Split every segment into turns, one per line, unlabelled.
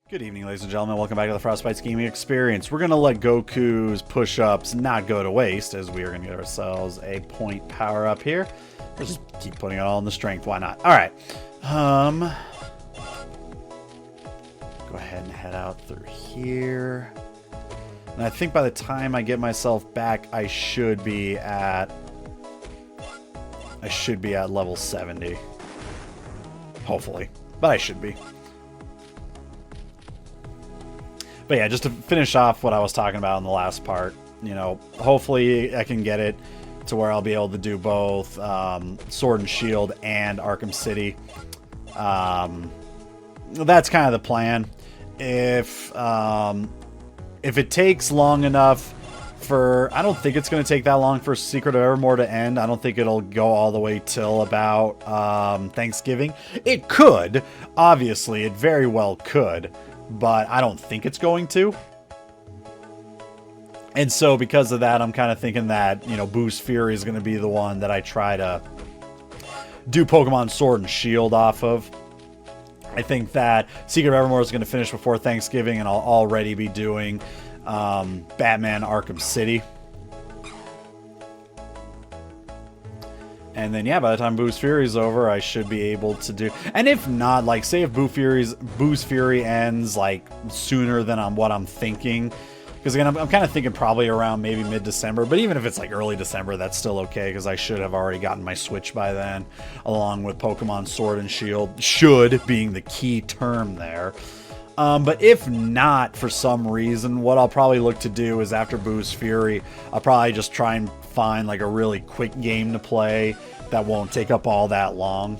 Good evening, ladies and gentlemen. Welcome back to the FrostBytez gaming experience. We're going to let Goku's push-ups not go to waste, as we are going to get ourselves a point power-up here. Let's just keep putting it all in the strength. Why not? All right. Go ahead and head out through here. And I think by the time I get myself back, I should be at level 70. Hopefully. But I should be. But yeah, just to finish off what I was talking about in the last part, you know, hopefully I can get it to where I'll be able to do both Sword and Shield and Arkham City. That's kind of the plan. If it takes long enough I don't think it's going to take that long for Secret of Evermore to end. I don't think it'll go all the way till about Thanksgiving. It could. Obviously, it very well could. But I don't think it's going to. And so because of that, I'm kind of thinking that, you know, Boost Fury is going to be the one that I try to do Pokemon Sword and Shield off of. I think that Secret of Evermore is going to finish before Thanksgiving, and I'll already be doing Batman Arkham City. And then, yeah, by the time Boost Fury's over, I should be able to do... And if not, like, say if Boost Fury ends, like, sooner than what I'm thinking. Because, again, I'm kind of thinking probably around maybe mid-December. But even if it's, like, early December, that's still okay. Because I should have already gotten my Switch by then. Along with Pokemon Sword and Shield. Should being the key term there. But if not, for some reason, what I'll probably look to do is after Boost Fury, I'll probably just try and find like a really quick game to play that won't take up all that long.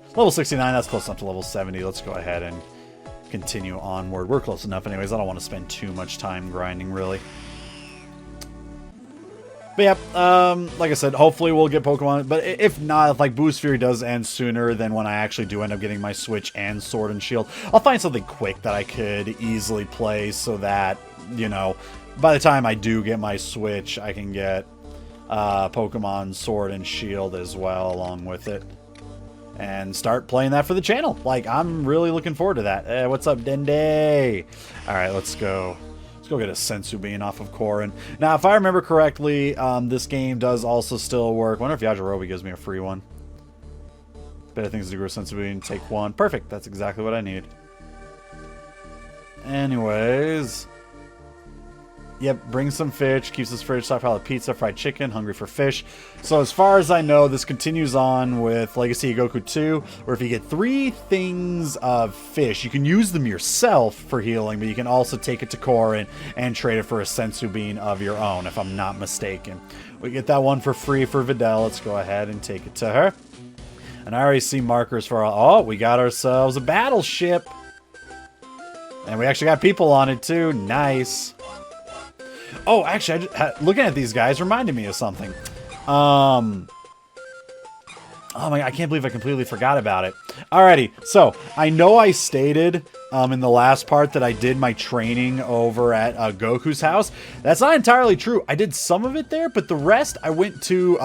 Level 69, that's close enough to level 70. Let's go ahead and continue onward. We're close enough anyways. I don't want to spend too much time grinding, really. But yeah, like I said, hopefully we'll get Pokemon. But if not, if like Boost Fury does end sooner than when I actually do end up getting my Switch and Sword and Shield, I'll find something quick that I could easily play so that, you know, by the time I do get my Switch, I can get Pokemon Sword and Shield as well along with it. And start playing that for the channel. Like, I'm really looking forward to that. What's up, Dende? Alright, let's go. Let's go get a Sensu Bean off of Korin. Now, if I remember correctly, this game does also still work. I wonder if Yajirobe gives me a free one. Better things to grow Sensu Bean. Take one. Perfect. That's exactly what I need. Anyways. Yep, bring some fish. Keeps his fridge stockpile of pizza, fried chicken, hungry for fish. So as far as I know, this continues on with Legacy of Goku 2, where if you get 3 things of fish, you can use them yourself for healing, but you can also take it to Korin and trade it for a Sensu Bean of your own, if I'm not mistaken. We get that one for free for Videl. Let's go ahead and take it to her. And I already see markers for oh, we got ourselves a battleship. And we actually got people on it too. Nice. Oh, actually, looking at these guys reminded me of something. Oh my God, I can't believe I completely forgot about it. Alrighty, so I know I stated in the last part that I did my training over at Goku's house. That's not entirely true. I did some of it there, but the rest I went to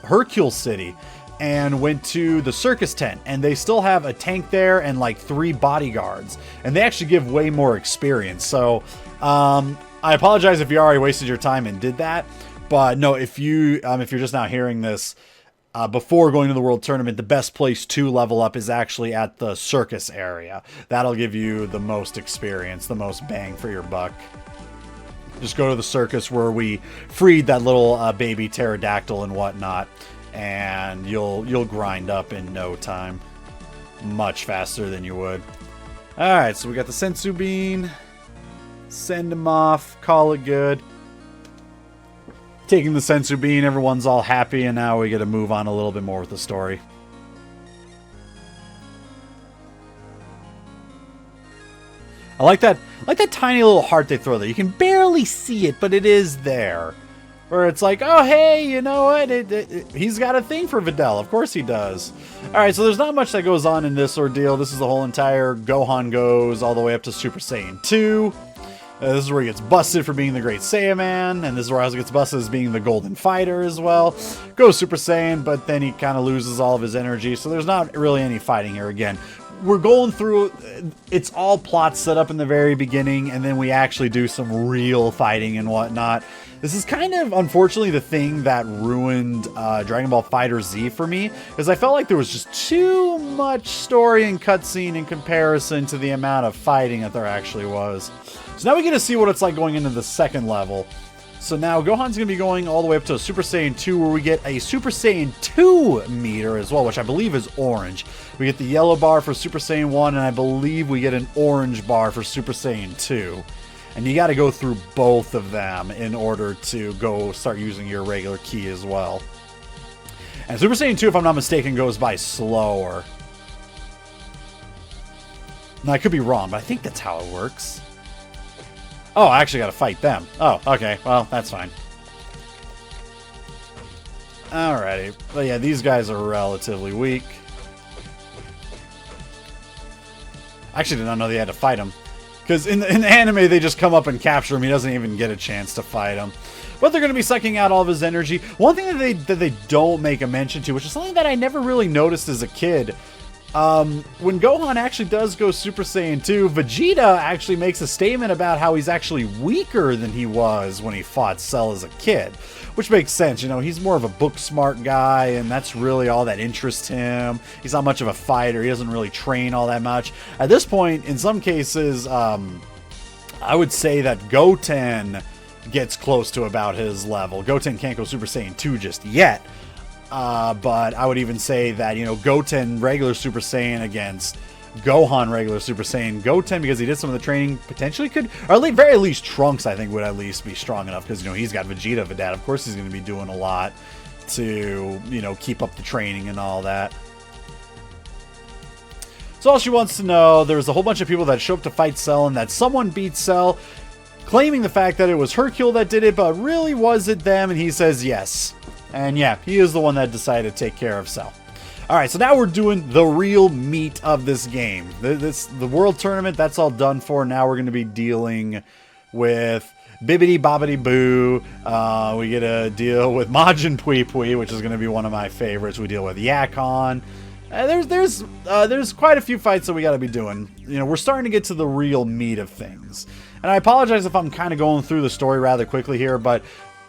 Hercule City and went to the circus tent, and they still have a tank there and like 3 bodyguards, and they actually give way more experience. So, I apologize if you already wasted your time and did that, but no, if you're just now hearing this, before going to the World Tournament, the best place to level up is actually at the circus area. That'll give you the most experience, the most bang for your buck. Just go to the circus where we freed that little baby pterodactyl and whatnot, and you'll grind up in no time. Much faster than you would. Alright, so we got the Sensu Bean. Send him off, call it good. Taking the Sensu Bean, everyone's all happy, and now we get to move on a little bit more with the story. I like that tiny little heart they throw there. You can barely see it, but it is there. Where it's like, oh hey, you know what? He's got a thing for Videl. Of course he does. Alright, so there's not much that goes on in this ordeal. This is the whole entire Gohan goes all the way up to Super Saiyan 2. This is where he gets busted for being the Great Saiyaman, and this is where he also gets busted as being the Golden Fighter as well. Goes Super Saiyan, but then he kind of loses all of his energy, so there's not really any fighting here again. we're going through, it's all plot set up in the very beginning, and then we actually do some real fighting and whatnot. This is kind of, unfortunately, the thing that ruined Dragon Ball FighterZ for me, because I felt like there was just too much story and cutscene in comparison to the amount of fighting that there actually was. So now we get to see what it's like going into the second level. So now Gohan's going to be going all the way up to a Super Saiyan 2, where we get a Super Saiyan 2 meter as well, which I believe is orange. We get the yellow bar for Super Saiyan 1, and I believe we get an orange bar for Super Saiyan 2. And you got to go through both of them in order to go start using your regular ki as well. And Super Saiyan 2, if I'm not mistaken, goes by slower. Now, I could be wrong, but I think that's how it works. Oh, I actually got to fight them. Oh, okay. Well, that's fine. Alrighty. But yeah, these guys are relatively weak. I actually did not know they had to fight him. Because in the anime, they just come up and capture him. He doesn't even get a chance to fight him. But they're going to be sucking out all of his energy. One thing that they don't make a mention to, which is something that I never really noticed as a kid. When Gohan actually does go Super Saiyan 2, Vegeta actually makes a statement about how he's actually weaker than he was when he fought Cell as a kid. Which makes sense, you know, he's more of a book-smart guy, and that's really all that interests him. He's not much of a fighter, he doesn't really train all that much. At this point, in some cases, I would say that Goten gets close to about his level. Goten can't go Super Saiyan 2 just yet. But I would even say that, you know, Goten regular Super Saiyan against Gohan regular Super Saiyan. Goten, because he did some of the training, potentially could, or at very least Trunks, I think, would at least be strong enough, because, you know, he's got Vegeta Vidad. Of course he's going to be doing a lot to, you know, keep up the training and all that. So all she wants to know, there's a whole bunch of people that show up to fight Cell, and that someone beat Cell, claiming the fact that it was Hercule that did it, but really was it them? And he says yes. And yeah, he is the one that decided to take care of Cell. Alright, so now we're doing the real meat of this game. The World Tournament, that's all done for. Now we're going to be dealing with Bibbidi Bobbidi Boo. We get to deal with Majin Pui Pui, which is going to be one of my favorites. We deal with Yakon. There's quite a few fights that we got to be doing. You know, we're starting to get to the real meat of things. And I apologize if I'm kind of going through the story rather quickly here, but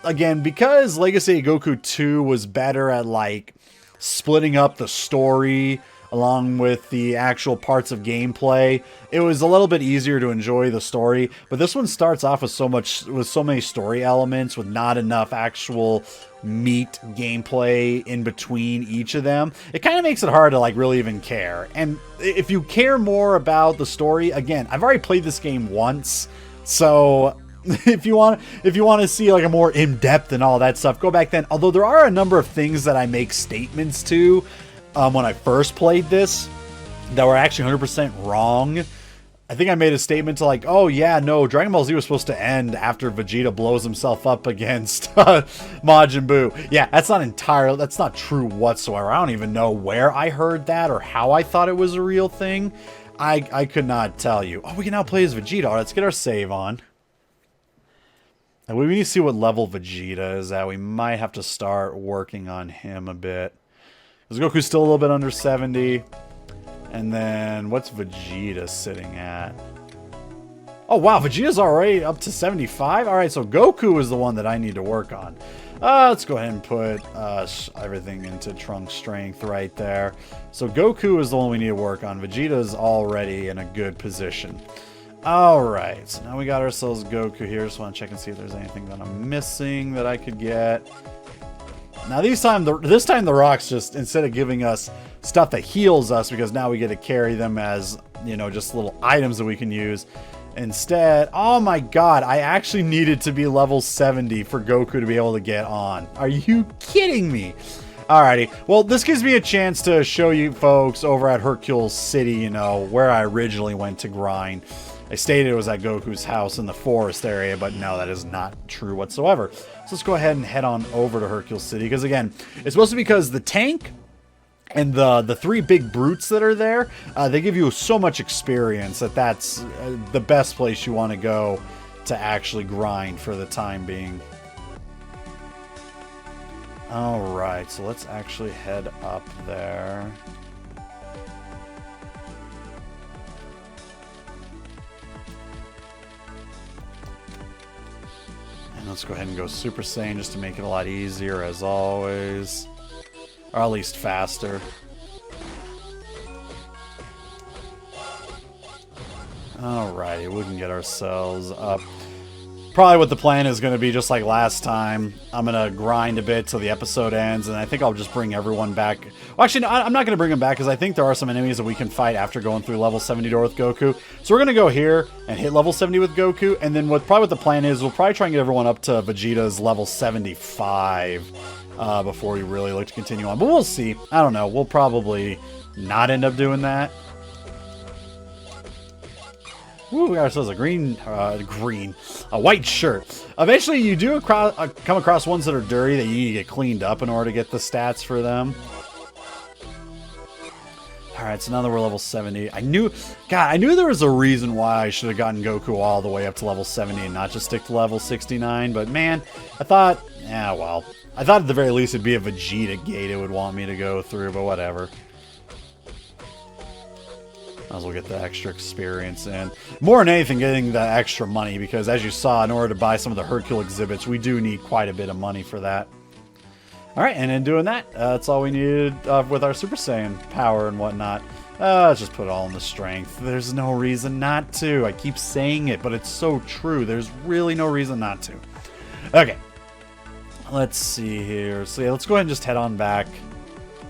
again, because Legacy of Goku 2 was better at, like, splitting up the story along with the actual parts of gameplay, it was a little bit easier to enjoy the story. But this one starts off with so many story elements, with not enough actual meat gameplay in between each of them. It kind of makes it hard to, like, really even care. And if you care more about the story, again, I've already played this game once, so if you want to see like a more in-depth and all that stuff, go back then. Although there are a number of things that I make statements to when I first played this that were actually 100% wrong. I think I made a statement to like, oh yeah, no, Dragon Ball Z was supposed to end after Vegeta blows himself up against Majin Buu. Yeah, that's not true whatsoever. I don't even know where I heard that or how I thought it was a real thing. I could not tell you. Oh, we can now play as Vegeta. All right, let's get our save on. And we need to see what level Vegeta is at. We might have to start working on him a bit. Because Goku's still a little bit under 70. And then, what's Vegeta sitting at? Oh, wow, Vegeta's already up to 75? Alright, so Goku is the one that I need to work on. Let's go ahead and put everything into Trunks' strength right there. So Goku is the one we need to work on. Vegeta's already in a good position. Alright, so now we got ourselves Goku here. Just want to check and see if there's anything that I'm missing that I could get. Now this time the rocks just, instead of giving us stuff that heals us, because now we get to carry them as, you know, just little items that we can use. Instead, oh my god, I actually needed to be level 70 for Goku to be able to get on. Are you kidding me? Alrighty, well, this gives me a chance to show you folks over at Hercule City, you know, where I originally went to grind. I stated it was at Goku's house in the forest area, but no, that is not true whatsoever. So let's go ahead and head on over to Hercule City, because again, it's supposed to be because the tank and the three big brutes that are there, they give you so much experience that's the best place you want to go to actually grind for the time being. Alright, so let's actually head up there. Let's go ahead and go Super Saiyan just to make it a lot easier, as always. Or at least faster. Alrighty, we can get ourselves up. Probably what the plan is going to be, just like last time. I'm going to grind a bit till the episode ends, and I think I'll just bring everyone back. Well, actually, no, I'm not going to bring them back, because I think there are some enemies that we can fight after going through level 70 door with Goku. So we're going to go here and hit level 70 with Goku, and then what the plan is, we'll probably try and get everyone up to Vegeta's level 75 before we really look to continue on. But we'll see. I don't know. We'll probably not end up doing that. Ooh, we got ourselves a white shirt. Eventually, you do come across ones that are dirty that you need to get cleaned up in order to get the stats for them. Alright, so now that we're level 70, I knew there was a reason why I should have gotten Goku all the way up to level 70 and not just stick to level 69, but man, I thought at the very least it'd be a Vegeta gate it would want me to go through, but whatever. Might as well get the extra experience in. More than anything, getting the extra money, because as you saw, in order to buy some of the Hercule exhibits, we do need quite a bit of money for that. Alright, and in doing that, that's all we needed with our Super Saiyan power and whatnot. Let's just put it all in the strength. There's no reason not to. I keep saying it, but it's so true. There's really no reason not to. Okay. Let's see here. So yeah, let's go ahead and just head on back.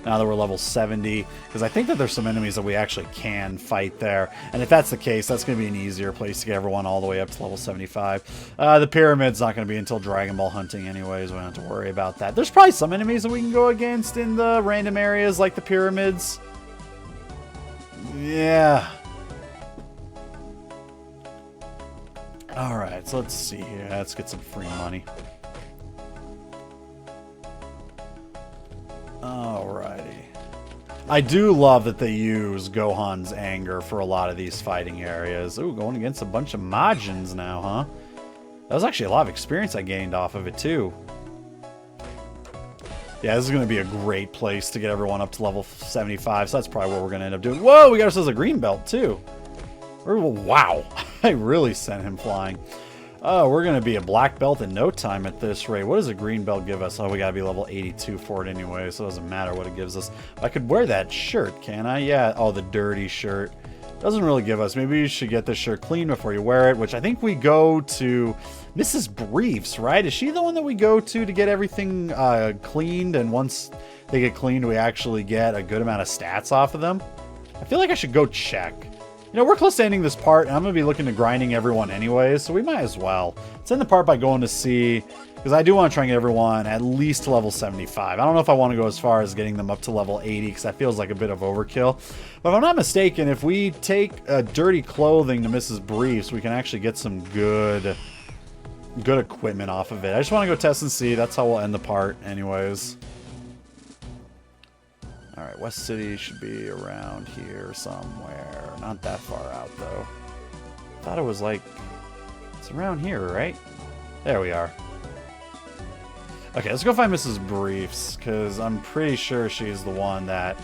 Now that we're level 70, because I think that there's some enemies that we actually can fight there. And if that's the case, that's going to be an easier place to get everyone all the way up to level 75. The pyramid's not going to be until Dragon Ball hunting anyways. We don't have to worry about that. There's probably some enemies that we can go against in the random areas like the pyramids. Yeah. Alright, so let's see here. Let's get some free money. Alrighty. I do love that they use Gohan's anger for a lot of these fighting areas. Ooh, going against a bunch of Majins now, huh? That was actually a lot of experience I gained off of it, too. Yeah, this is going to be a great place to get everyone up to level 75, so that's probably what we're going to end up doing. Whoa, we got ourselves a green belt, too. Wow, I really sent him flying. Oh, we're going to be a black belt in no time at this rate. What does a green belt give us? Oh, we got to be level 82 for it anyway, so it doesn't matter what it gives us. I could wear that shirt, can I? Yeah. Oh, the dirty shirt. Doesn't really give us. Maybe you should get this shirt clean before you wear it, which I think we go to Mrs. Briefs, right? Is she the one that we go to get everything cleaned? And once they get cleaned, we actually get a good amount of stats off of them? I feel like I should go check. You know, we're close to ending this part, and I'm going to be looking to grinding everyone anyways, so we might as well. Let's end the part by going to see, because I do want to try and get everyone at least to level 75. I don't know if I want to go as far as getting them up to level 80, because that feels like a bit of overkill. But if I'm not mistaken, if we take dirty clothing to Mrs. Briefs, we can actually get some good equipment off of it. I just want to go test and see. That's how we'll end the part anyways. Alright, West City should be around here somewhere. Not that far out, though. Thought it was like... It's around here, right? There we are. Okay, let's go find Mrs. Briefs, because I'm pretty sure she's the one that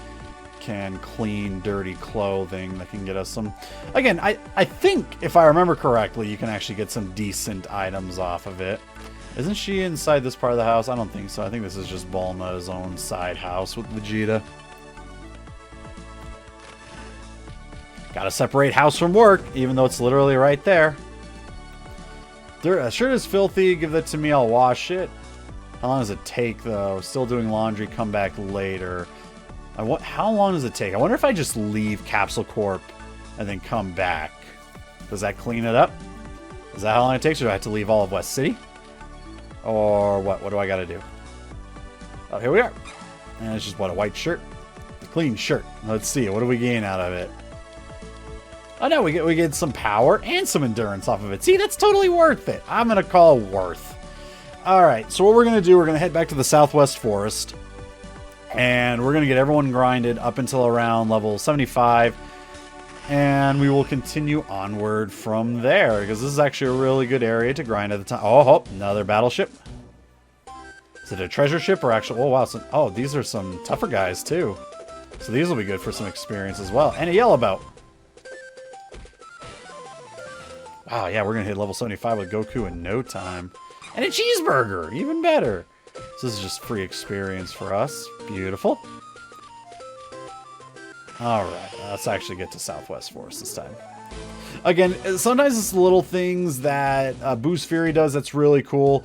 can clean dirty clothing, that can get us some... Again, I think, if I remember correctly, you can actually get some decent items off of it. Isn't she inside this part of the house? I don't think so. I think this is just Bulma's own side house with Vegeta. Gotta separate house from work, even though it's literally right there. Shirt is filthy. Give that to me. I'll wash it. How long does it take, though? Still doing laundry. Come back later. How long does it take? I wonder if I just leave Capsule Corp and then come back. Does that clean it up? Is that how long it takes? Or do I have to leave all of West City? Or what? What do I got to do? Oh, here we are. And it's just, what, a white shirt? A clean shirt. Let's see. What do we gain out of it? Oh, no, we get some power and some endurance off of it. See, that's totally worth it. I'm going to call worth. All right, so what we're going to do, we're going to head back to the Southwest Forest. And we're going to get everyone grinded up until around level 75. And we will continue onward from there, because this is actually a really good area to grind at the time. Oh, another battleship. Is it a treasure ship or actual... Oh, wow. Oh, these are some tougher guys, too. So these will be good for some experience as well. And a yellow belt. Wow, yeah, we're going to hit level 75 with Goku in no time. And a cheeseburger, even better. So this is just free experience for us. Beautiful. All right, let's actually get to Southwest Forest this time. Again, sometimes it's little things that Boost Fury does that's really cool.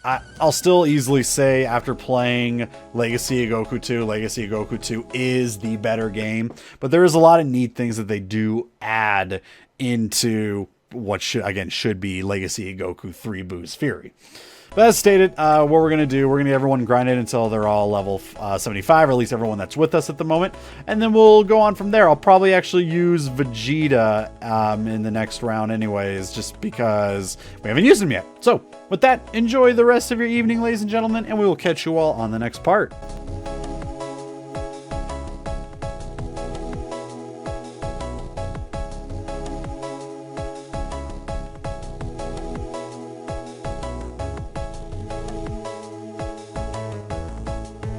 I'll still easily say after playing Legacy of Goku 2, Legacy of Goku 2 is the better game. But there is a lot of neat things that they do add into what should be Legacy of Goku 3 Boost Fury. But as stated, what we're going to do, we're going to get everyone grinded until they're all level 75, or at least everyone that's with us at the moment. And then we'll go on from there. I'll probably actually use Vegeta in the next round anyways, just because we haven't used him yet. So with that, enjoy the rest of your evening, ladies and gentlemen, and we will catch you all on the next part.